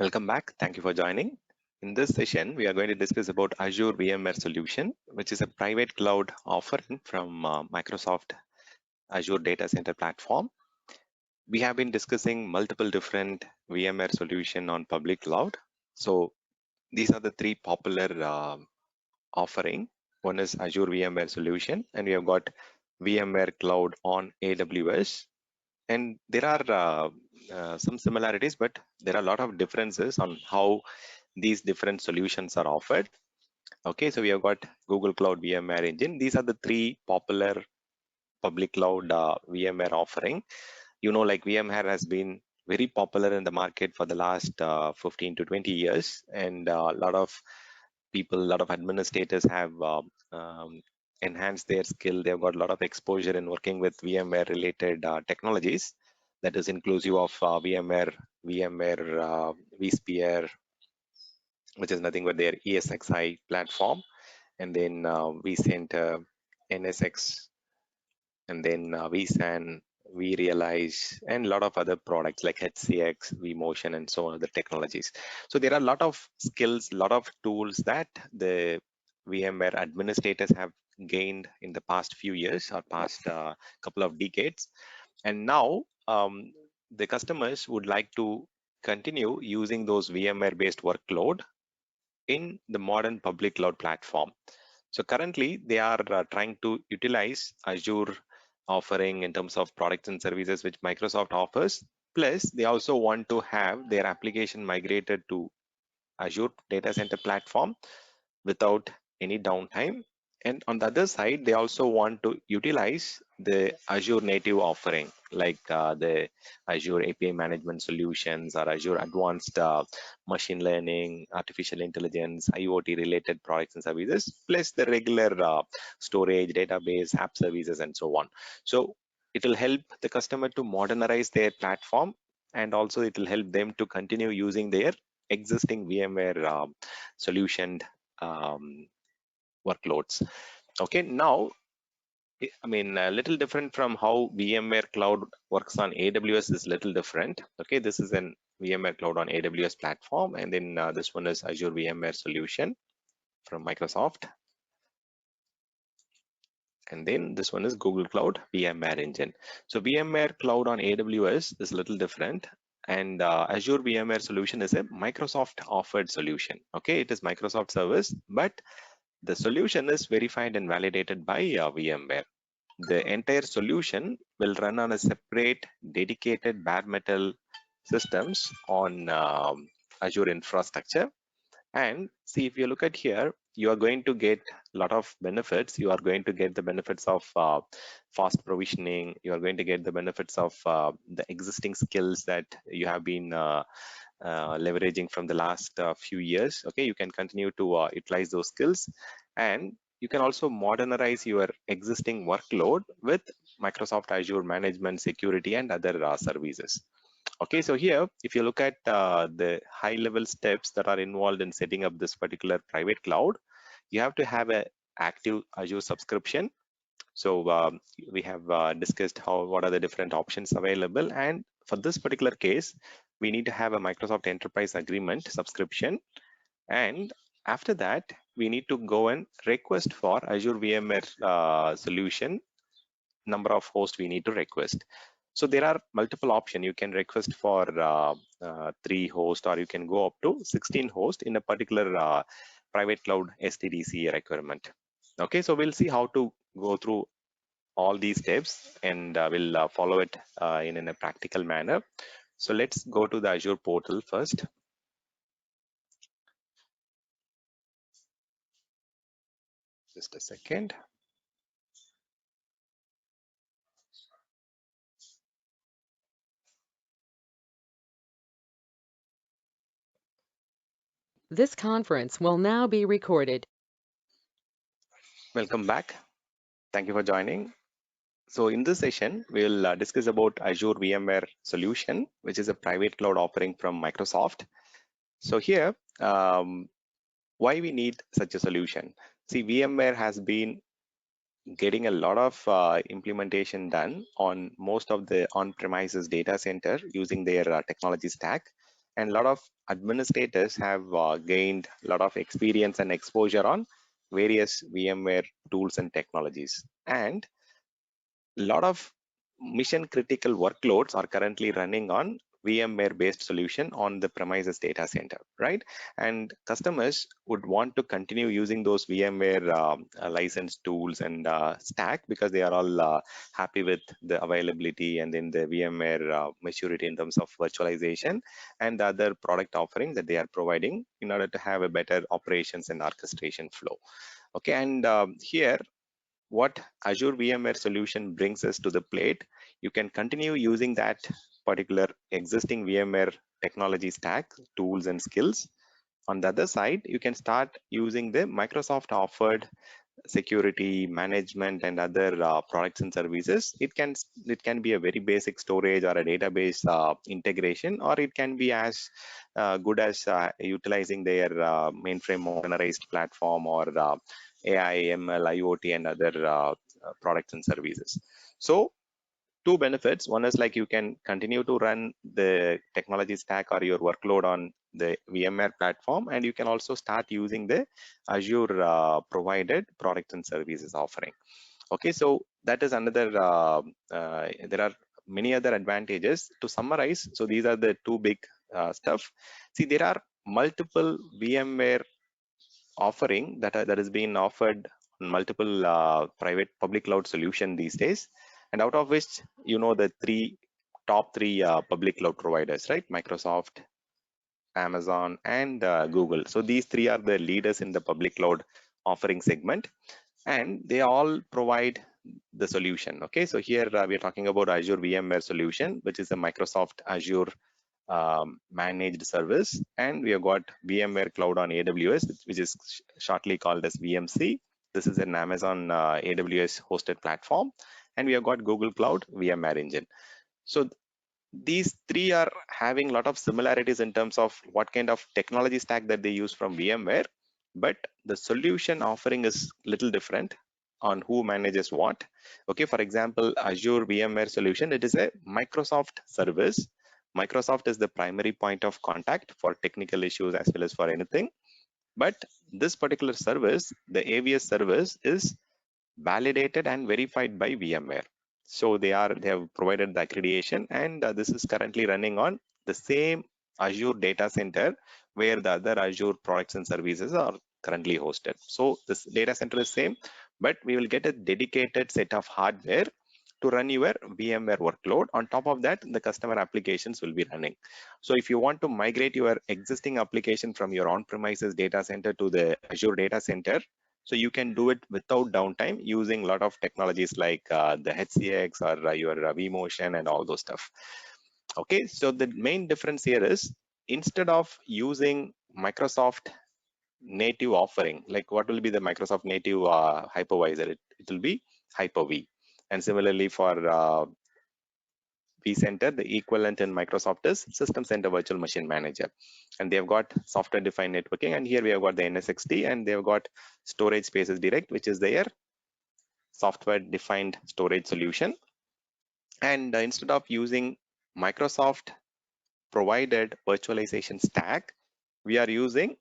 Welcome back. Thank you for joining. In this session, we are going to discuss about Azure VMware solution, which is a private cloud offering from Microsoft Azure Data Center platform. We have been discussing multiple different VMware solution on public cloud. So these are the three popular offering. One is Azure VMware solution, and we have got VMware Cloud on AWS. And there are some similarities, but there are a lot of differences on how these different solutions are offered. Okay, so we have got Google Cloud VMware Engine. These are the three popular public cloud VMware offering. You know, like VMware has been very popular in the market for the last 15 to 20 years, and a lot of people, a lot of administrators have enhanced their skill. They've got a lot of exposure in working with VMware related technologies. That is inclusive of VMware, vSphere, which is nothing but their ESXi platform, and then vCenter, NSX, and then vSAN, vRealize, and a lot of other products like HCX, vMotion, and so on other technologies. So there are a lot of skills, a lot of tools that the VMware administrators have gained in the past few years or past couple of decades. And now the customers would like to continue using those VMware based workload in the modern public cloud platform. So currently they are trying to utilize Azure offering in terms of products and services which Microsoft offers. Plus they also want to have their application migrated to Azure data center platform without any downtime. And on the other side, they also want to utilize the Azure native offering, like the Azure API management solutions or Azure advanced machine learning, artificial intelligence, IoT related products and services, plus the regular storage, database, app services, and so on. So it will help the customer to modernize their platform, and also it will help them to continue using their existing VMware solution workloads. Okay, now I mean a little different from how VMware Cloud works on AWS is little different. Okay, this is an VMware Cloud on AWS platform, and then this one is Azure VMware solution from Microsoft, and then this one is Google Cloud VMware Engine. So VMware Cloud on AWS is a little different, and Azure VMware solution is a Microsoft offered solution. Okay, it is Microsoft service, but the solution is verified and validated by VMware. The entire solution will run on a separate, dedicated bare metal systems on Azure infrastructure. And see, if you look at here, you are going to get a lot of benefits. You are going to get the benefits of fast provisioning. You are going to get the benefits of the existing skills that you have been leveraging from the last few years. Okay, you can continue to utilize those skills, and you can also modernize your existing workload with Microsoft Azure management, security, and other services. Okay, so here, if you look at the high level steps that are involved in setting up this particular private cloud, you have to have an active Azure subscription. So we have discussed what are the different options available, and for this particular case, we need to have a Microsoft Enterprise Agreement subscription, and after that, we need to go and request for Azure VMware solution. Number of hosts we need to request. So there are multiple options. You can request for 3 hosts, or you can go up to 16 hosts in a particular private cloud SDDC requirement. Okay, so we'll see how to go through all these steps, and we'll follow it in a practical manner. So let's go to the Azure portal first. Just a second. This conference will now be recorded. Welcome back. Thank you for joining. So in this session, we'll discuss about Azure VMware solution, which is a private cloud offering from Microsoft. So here, why we need such a solution? See, VMware has been getting a lot of implementation done on most of the on-premises data center using their technology stack. and a lot of administrators have gained a lot of experience and exposure on various VMware tools and technologies. And a lot of mission critical workloads are currently running on VMware based solution on the premises data center, right? And customers would want to continue using those VMware licensed tools and stack because they are all happy with the availability and then the VMware maturity in terms of virtualization and the other product offering that they are providing in order to have a better operations and orchestration flow. Okay, and here what Azure VMware solution brings us to the plate, you can continue using that particular existing VMware technology stack, tools and skills. On the other side, you can start using the Microsoft offered security management and other products and services. It can be a very basic storage or a database integration, or it can be as good as utilizing their mainframe modernized platform or AI, ML, IoT, and other products and services. So two benefits. One is like you can continue to run the technology stack or your workload on the VMware platform, and you can also start using the Azure provided products and services offering. Okay, so that is another, there are many other advantages. To summarize, so these are the two big stuff. See, there are multiple VMware offering that is being offered on multiple private public cloud solution these days, and out of which the top three public cloud providers, right? Microsoft, Amazon, and Google. So these three are the leaders in the public cloud offering segment, and they all provide the solution. Okay, so here we are talking about Azure VMware solution, which is a Microsoft Azure managed service, and we have got VMware Cloud on AWS, which is shortly called as VMC. This is an Amazon AWS hosted platform, and we have got Google Cloud VMware Engine. So these three are having a lot of similarities in terms of what kind of technology stack that they use from VMware, but the solution offering is little different on who manages what. Okay, for example, Azure VMware solution, it is a Microsoft service. Microsoft is the primary point of contact for technical issues as well as for anything. But this particular service, the AVS service, is validated and verified by VMware. So they have provided the accreditation, and this is currently running on the same Azure data center where the other Azure products and services are currently hosted. So this data center is same, but we will get a dedicated set of hardware to run your VMware workload. On top of that, the customer applications will be running. So if you want to migrate your existing application from your on-premises data center to the Azure data center, so you can do it without downtime using a lot of technologies like the HCX or your vMotion and all those stuff. Okay, so the main difference here is instead of using Microsoft native offering, like what will be the Microsoft native hypervisor? It will be Hyper-V. And similarly for vCenter, the equivalent in Microsoft is System Center Virtual Machine Manager. And they've got software defined networking. And here we have got the NSXT, and they've got Storage Spaces Direct, which is their software defined storage solution. And instead of using Microsoft provided virtualization stack, we are using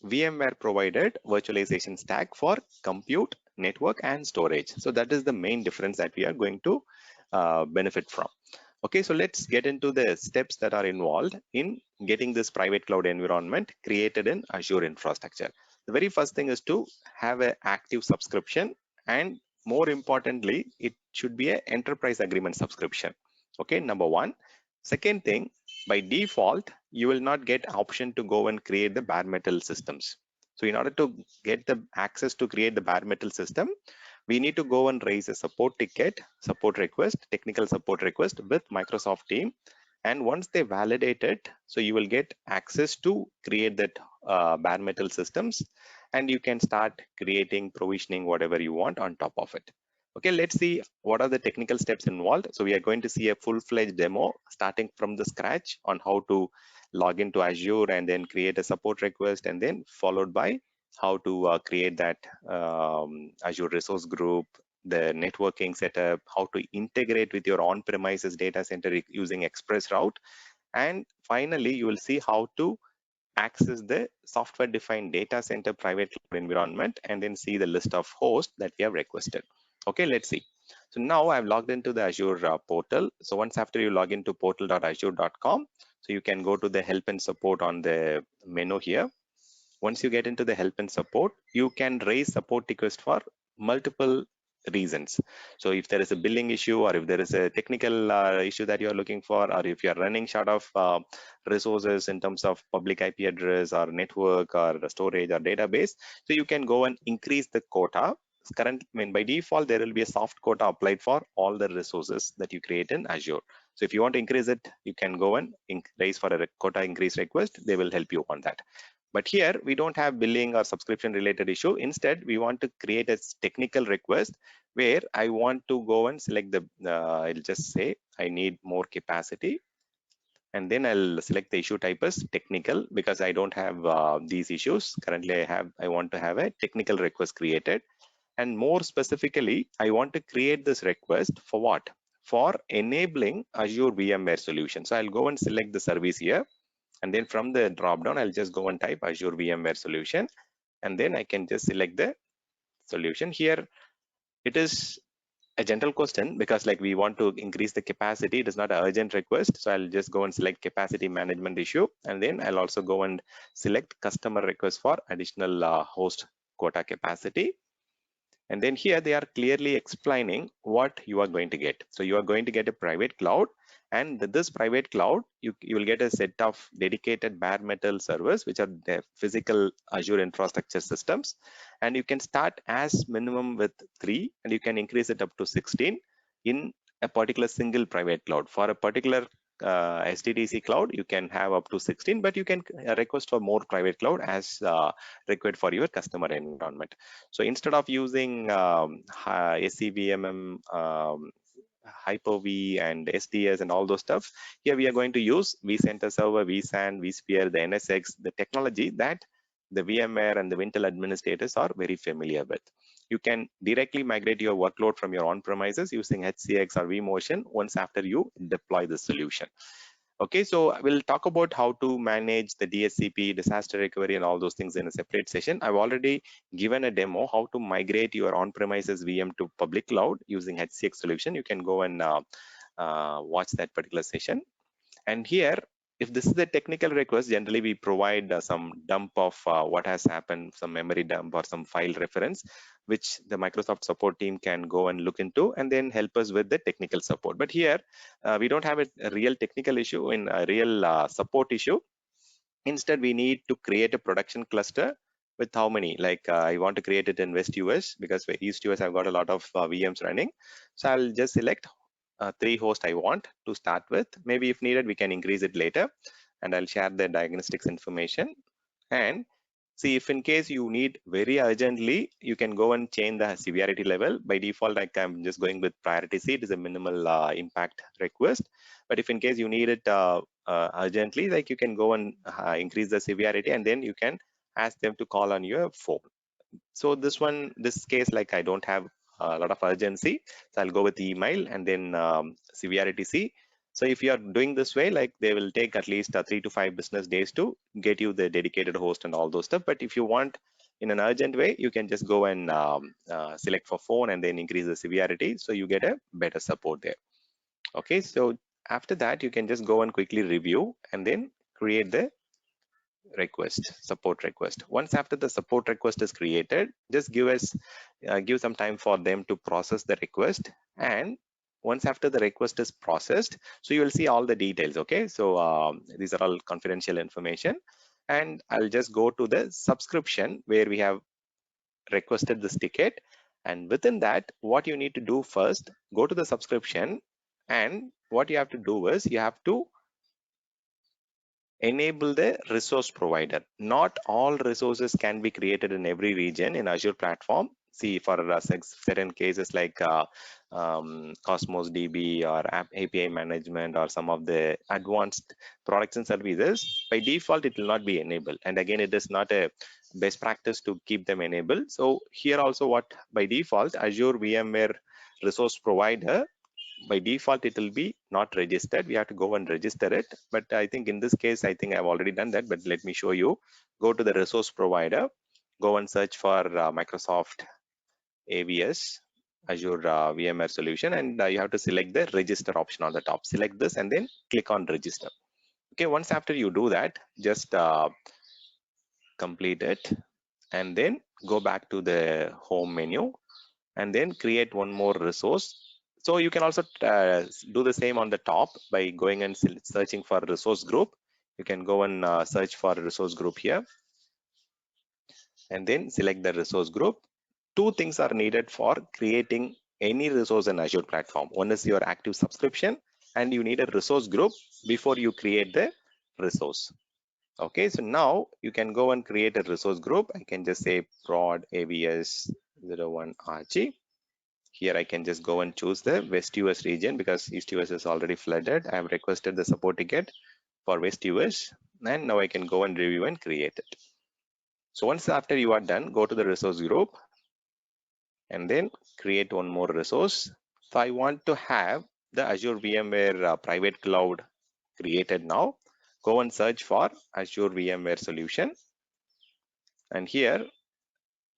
VMware provided virtualization stack for compute, network, and storage. So that is the main difference that we are going to benefit from. Okay, so let's get into the steps that are involved in getting this private cloud environment created in Azure infrastructure. The very first thing is to have an active subscription, and more importantly, it should be an enterprise agreement subscription. Okay, number one. Second thing, by default, you will not get option to go and create the bare metal systems. So in order to get the access to create the bare metal system, we need to go and raise a support ticket, support request, technical support request with Microsoft team. And once they validate it, so you will get access to create that bare metal systems, and you can start creating, provisioning, whatever you want on top of it. Okay, let's see what are the technical steps involved. So we are going to see a full-fledged demo starting from the scratch on how to log into Azure and then create a support request, and then followed by how to create that Azure resource group, the networking setup, how to integrate with your on-premises data center using express route, And finally, you will see how to access the software defined data center private cloud environment, and then see the list of hosts that we have requested. Okay, let's see. So now I've logged into the Azure portal. So once after you log into portal.azure.com, so you can go to the help and support on the menu here. Once you get into the help and support, you can raise support request for multiple reasons. So if there is a billing issue, or if there is a technical issue that you're looking for, or if you're running short of resources in terms of public IP address or network or storage or database, so you can go and increase the quota. Currently, I mean, by default, there will be a soft quota applied for all the resources that you create in Azure. So if you want to increase it, you can go and raise for a quota increase request. They will help you on that. But here we don't have billing or subscription related issue. Instead, we want to create a technical request where I want to go and select the, I'll just say I need more capacity. And then I'll select the issue type as technical, because I don't have these issues. Currently, I want to have a technical request created. And more specifically, I want to create this request for what? For enabling Azure VMware solution. So I'll go and select the service here. And then from the drop down, I'll just go and type Azure VMware solution. And then I can just select the solution here. It is a general question, because like we want to increase the capacity. It is not an urgent request. So I'll just go and select capacity management issue. And then I'll also go and select customer request for additional host quota capacity. And then here they are clearly explaining what you are going to get. So you are going to get a private cloud, and this private cloud, you will get a set of dedicated bare metal servers, which are the physical Azure infrastructure systems. And you can start as minimum with 3, and you can increase it up to 16 in a particular single private cloud. For a particular SDDC cloud, you can have up to 16, but you can request for more private cloud as required for your customer environment. So instead of using SCVMM, Hyper-V and SDS and all those stuff, here we are going to use vCenter Server, vSAN, vSphere, the NSX, the technology that the VMware and the Intel administrators are very familiar with. You can directly migrate your workload from your on-premises using HCX or vMotion once after you deploy the solution. Okay, so we'll talk about how to manage the DSCP, disaster recovery, and all those things in a separate session. I've already given a demo how to migrate your on-premises VM to public cloud using HCX solution. You can go and watch that particular session. And here, if this is a technical request, generally we provide some dump of what has happened, some memory dump or some file reference, which the Microsoft support team can go and look into and then help us with the technical support. But here, we don't have a real technical issue in a real support issue. Instead, we need to create a production cluster with how many, like I want to create it in West US, because for East US, I've got a lot of VMs running. So I'll just select 3 hosts I want to start with. Maybe if needed, we can increase it later, and I'll share the diagnostics information. And see, if in case you need very urgently, you can go and change the severity level. By default, like I'm just going with priority C. It is a minimal impact request. But if in case you need it urgently, like you can go and increase the severity, and then you can ask them to call on your phone. So this case, like I don't have a lot of urgency, so I'll go with email and then severity C. So if you are doing this way, like they will take at least 3 to 5 business days to get you the dedicated host and all those stuff. But if you want in an urgent way, you can just go and select for phone and then increase the severity, so you get a better support there. Okay, so after that, you can just go and quickly review and then create the support request. Once after the support request is created, just give some time for them to process the request. And once after the request is processed, so you will see all the details. Okay, so these are all confidential information, and I'll just go to the subscription where we have requested this ticket. And within that, what you need to do first, go to the subscription, and what you have to do is you have to enable the resource provider. Not all resources can be created in every region in Azure platform. See, for certain cases like Cosmos DB or API management or some of the advanced products and services, by default, it will not be enabled. And again, it is not a best practice to keep them enabled. So here also, what by default, Azure VMware resource provider, by default it will be not registered. We have to go and register it. But I think in this case, I think I've already done that, but let me show you. Go to the resource provider, go and search for Microsoft AVS, Azure VMware solution, and you have to select the register option on the top. Select this and then click on register. Okay, once after you do that, just complete it and then go back to the home menu and then create one more resource. So you can also do the same on the top by going and searching for resource group. You can go and search for resource group here and then select the resource group. Two things are needed for creating any resource in Azure platform. One is your active subscription, and you need a resource group before you create the resource. Okay, so now you can go and create a resource group. I can just say prod avs 01rg. Here I can just go and choose the West US region because East US is already flooded. I have requested the support ticket for West US, and now I can go and review and create it. So once after you are done, go to the resource group and then create one more resource. So I want to have the Azure VMware private cloud created now. Go and search for Azure VMware solution. And here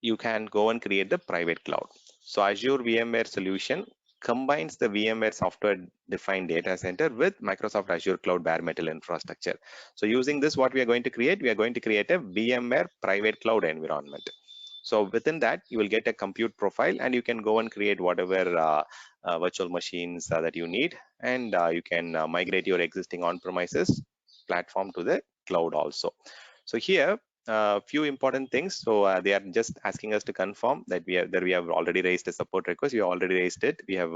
you can go and create the private cloud. So Azure VMware solution combines the VMware software defined data center with Microsoft Azure Cloud bare metal infrastructure. So using this, what we are going to create, we are going to create a VMware private cloud environment. So within that, you will get a compute profile and you can go and create whatever virtual machines that you need. And you can migrate your existing on-premises platform to the cloud also. So here, few important things. So they are just asking us to confirm that we have already raised a support request. We have already raised it. We have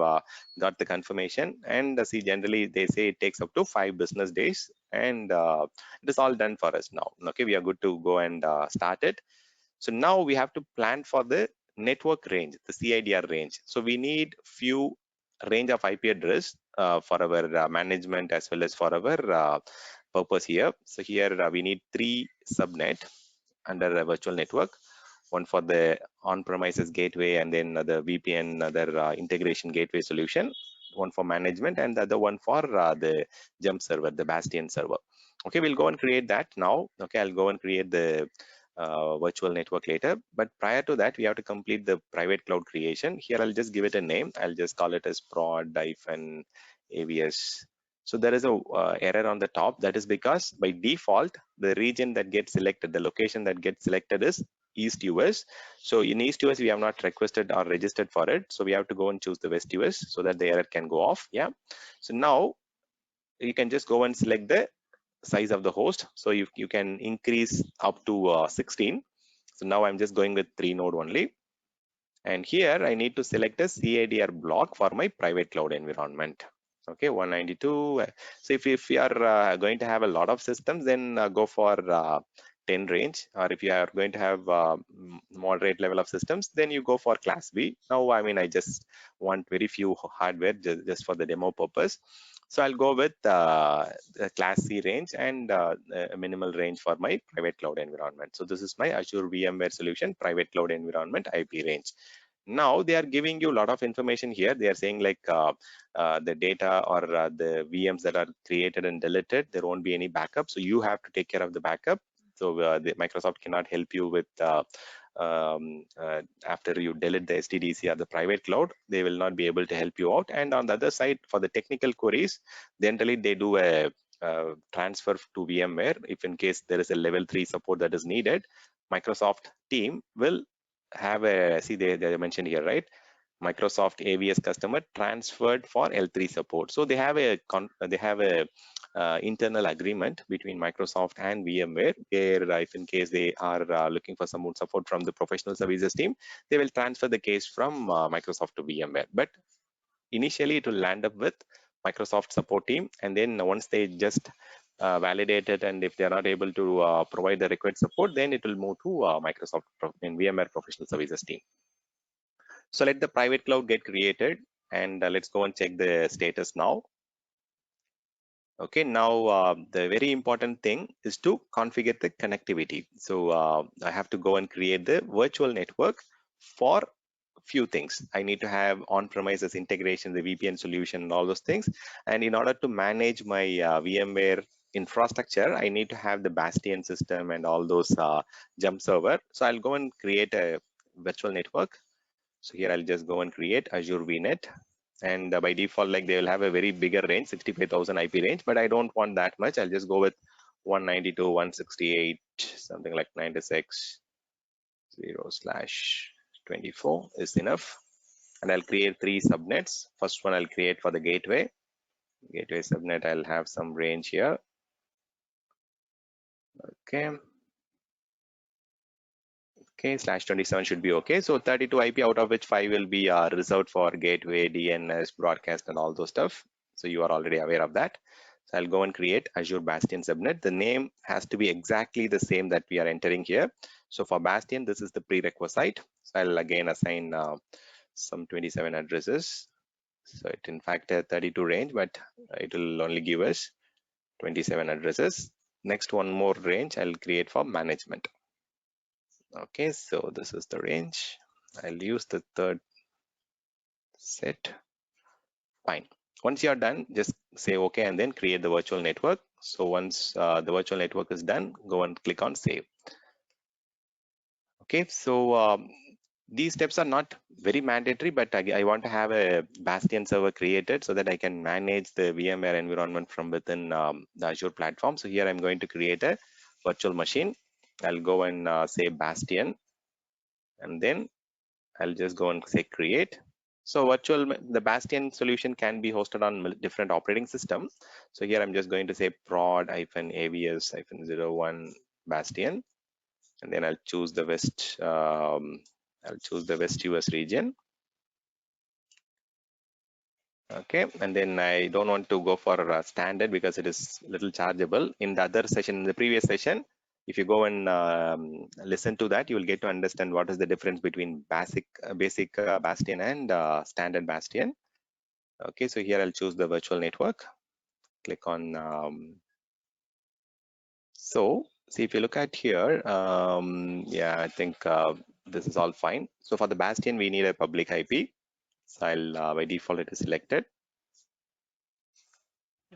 got the confirmation. And see, generally they say it takes up to 5 business days, and it is all done for us now. Okay, we are good to go and start it. So now we have to plan for the network range, the CIDR range. So we need few range of IP address for our management as well as for our purpose here. So here we need 3 subnet under a virtual network, one for the on-premises gateway and then the VPN, other integration gateway solution, one for management and the other one for the jump server, the Bastion server. Okay, we'll go and create that now. Okay, I'll go and create the virtual network later, but prior to that we have to complete the private cloud creation. Here I'll just give it a name. I'll just call it as prod-avs. So there is a error on the top. That is because by default the region that gets selected, the location that gets selected is East US. So in East US we have not requested or registered for it, so we have to go and choose the West US so that the error can go off. Yeah, so now you can just go and select the size of the host. So you can increase up to 16. So now I'm just going with 3 node only. And here I need to select a CIDR block for my private cloud environment. Okay, 192. So if you are going to have a lot of systems, then go for 10 range. Or if you are going to have moderate level of systems, then you go for class B. Now, I mean, I just want very few hardware just for the demo purpose. So I'll go with the class C range and a minimal range for my private cloud environment. So this is my Azure VMware solution private cloud environment IP range. Now they are giving you a lot of information here. They are saying like the data or the VMs that are created and deleted, there won't be any backup. So you have to take care of the backup. So the Microsoft cannot help you with after you delete the SDDC or the private cloud, they will not be able to help you out. And on the other side, for the technical queries, generally they do a transfer to VMware. If in case there is a level 3 support that is needed, Microsoft team will have a, see they mentioned here, right? Microsoft AVS customer transferred for L3 support. So they have a internal agreement between Microsoft and VMware, where if in case they are looking for some support from the professional services team, they will transfer the case from Microsoft to VMware. But initially, it will land up with Microsoft support team, and then once they just validate it, and if they are not able to provide the required support, then it will move to Microsoft in VMware professional services team. So let the private cloud get created, and let's go and check the status now. Okay, now the very important thing is to configure the connectivity. So I have to go and create the virtual network for few things. I need to have on-premises integration, the VPN solution, and all those things. And in order to manage my VMware infrastructure, I need to have the Bastion system and all those jump server. So I'll go and create a virtual network. So here I'll just go and create Azure VNet. And by default, like they will have a very bigger range, 65,000 IP range, but I don't want that much. I'll just go with 192, 168, something like 96, 0/24 is enough. And I'll create 3 subnets. First one I'll create for the gateway. Gateway subnet, I'll have some range here. Okay. Okay, /27 should be okay. So 32 IP, out of which 5 will be reserved for gateway, DNS, broadcast, and all those stuff. So you are already aware of that. So I'll go and create Azure Bastion subnet. The name has to be exactly the same that we are entering here. So for Bastion, this is the prerequisite. So I'll again assign some 27 addresses. So it in fact a 32 range, but it will only give us 27 addresses. Next, one more range I'll create for management. Okay, so this is the range. I'll use the third set. Fine. Once you're done, just say okay and then create the virtual network. So once the virtual network is done, go and click on save. Okay, so these steps are not very mandatory, but I want to have a Bastion server created so that I can manage the VMware environment from within the Azure platform. So here I'm going to create a virtual machine. I'll go and say Bastion, and then I'll just go and say create. So the Bastion solution can be hosted on different operating systems. So here I'm just going to say prod-avs-01 Bastion, and then I'll choose the West. I'll choose the West US region. Okay, and then I don't want to go for standard because it is a little chargeable. In the other session, in the previous session, if you go and listen to that, you will get to understand what is the difference between basic Bastion and standard Bastion. Okay, so here I'll choose the virtual network. Click on. So see, if you look at here, yeah, I think this is all fine. So for the Bastion, we need a public IP. So I'll by default it is selected.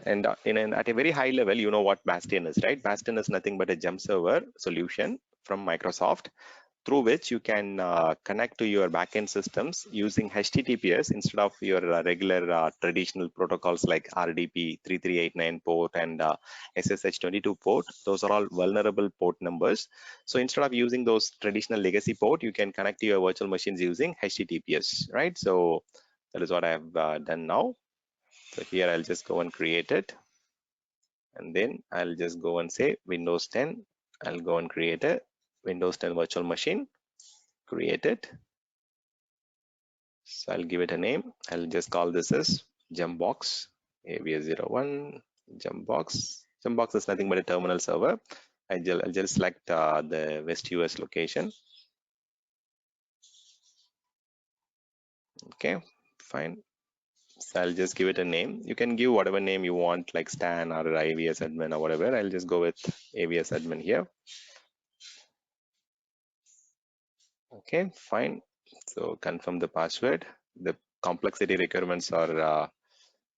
And at a very high level, you know what Bastion is, right? Bastion is nothing but a jump server solution from Microsoft, through which you can connect to your backend systems using HTTPS instead of your regular traditional protocols like RDP 3389 port and SSH 22 port. Those are all vulnerable port numbers. So instead of using those traditional legacy port, you can connect to your virtual machines using HTTPS, right? So that is what I have done now. So here I'll just go and create it. And then I'll just go and say Windows 10. I'll go and create a Windows 10 virtual machine, create it. So I'll give it a name. I'll just call this as Jumpbox AVS01 Jumpbox. Jumpbox is nothing but a terminal server. I'll just select the West US location. Okay, fine. So I'll just give it a name. You can give whatever name you want, like Stan or AVS admin or whatever. I'll just go with AVS admin here. Okay, fine. So confirm the password. The complexity requirements are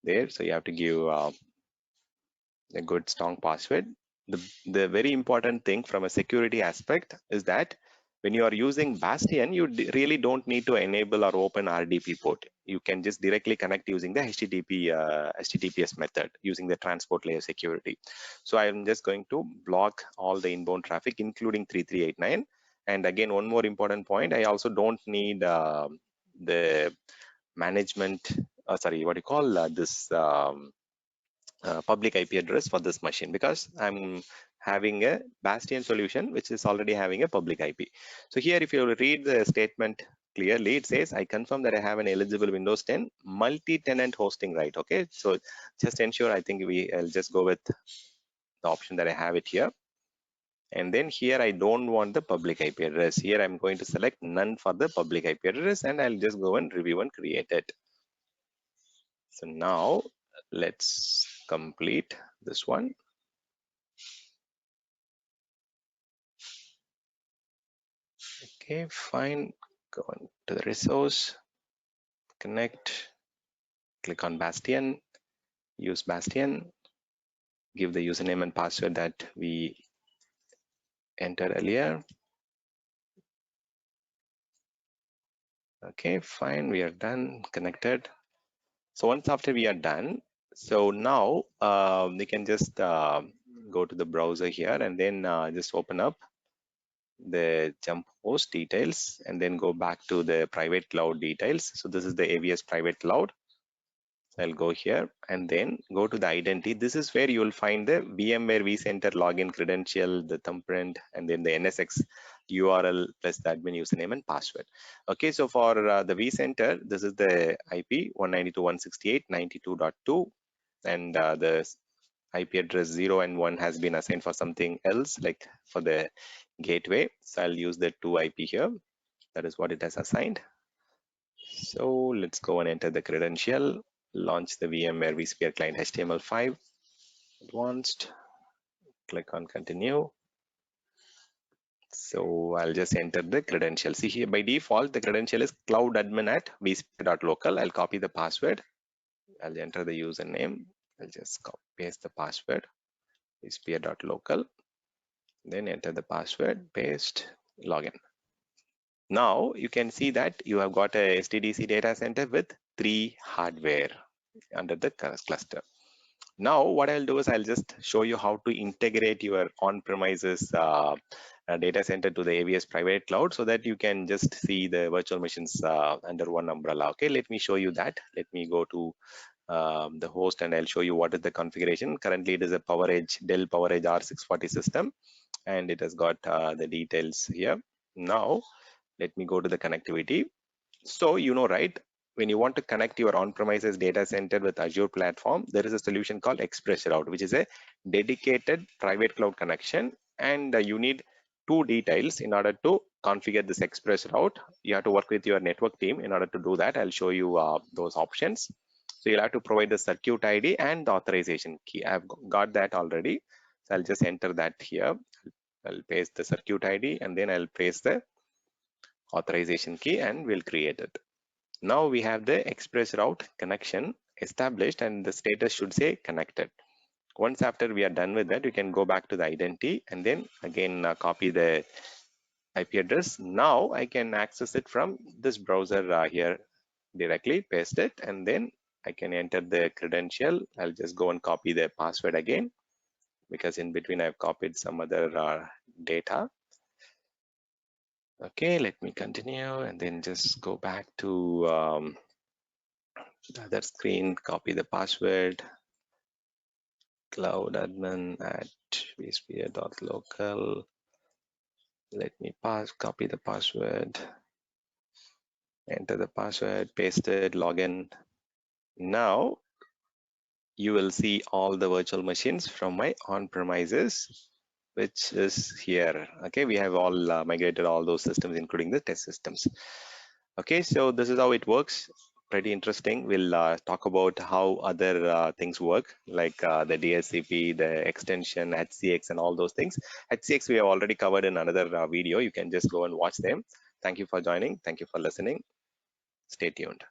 there. So you have to give a good strong password. The very important thing from a security aspect is that when you are using Bastion, you really don't need to enable or open RDP port. You can just directly connect using the HTTPS method using the transport layer security. So I'm just going to block all the inbound traffic, including 3389. And again, one more important point, I also don't need the management, sorry, what do you call this public IP address for this machine, because I'm having a Bastion solution which is already having a public IP. So here, if you read the statement clearly, it says I confirm that I have an eligible Windows 10 multi-tenant hosting right. Okay, so just ensure, I think I'll just go with the option that I have it here. And then here I don't want the public IP address. Here I'm going to select none for the public IP address, and I'll just go and review and create it. So now let's complete this one. Okay, fine. Go on to the resource, connect, click on Bastion, use Bastion, give the username and password that we entered earlier. Okay, fine, we are done, connected. So once after we are done, so now we can just go to the browser here and then just open up the jump host details and then go back to the private cloud details. So this is the AVS private cloud. So I'll go here and then go to the identity. This is where you will find the VMware vCenter login credential, the thumbprint, and then the NSX URL plus the admin username and password. Okay, so for the vCenter, this is the IP 192.168.92.2, and the IP address 0 and 1 has been assigned for something else, like for the gateway. So I'll use the 2 IP here. That is what it has assigned. So let's go and enter the credential, launch the VMware vSphere client HTML5 advanced, click on continue. So I'll just enter the credential. See here, by default, the credential is cloudadmin@vsphere.local. I'll copy the password. I'll enter the username. I'll just copy paste the password, vsphere.local. Then enter the password, paste, login. Now you can see that you have got a SDDC data center with 3 hardware under the cluster. Now what I'll do is I'll just show you how to integrate your on-premises data center to the AVS private cloud so that you can just see the virtual machines under one umbrella. Okay, let me show you that. Let me go to the host and I'll show you what is the configuration. Currently it is a PowerEdge, Dell PowerEdge R640 system, and it has got the details here. Now let me go to the connectivity. So right, when you want to connect your on-premises data center with Azure platform, there is a solution called Express Route, which is a dedicated private cloud connection, and you need 2 details in order to configure this Express Route. You have to work with your network team in order to do that. I'll show you those options. So you'll have to provide the circuit ID and the authorization key. I've got that already. So I'll just enter that here. I'll paste the circuit ID and then I'll paste the authorization key and we'll create it. Now we have the express route connection established and the status should say connected. Once after we are done with that, you can go back to the identity and then again copy the IP address. Now I can access it from this browser here directly, paste it, and then I can enter the credential. I'll just go and copy the password again because in between I've copied some other data. Okay, let me continue and then just go back to the other screen, copy the password, cloudadmin@vsphere.local. Let me copy the password, enter the password, paste it, login. Now you will see all the virtual machines from my on-premises, which is here. Okay, we have all migrated all those systems, including the test systems. Okay, so this is how it works. Pretty interesting. We'll talk about how other things work, like the DSCP, the extension, HCX, and all those things. HCX we have already covered in another video. You can just go and watch them. Thank you for joining. Thank you for listening. Stay tuned.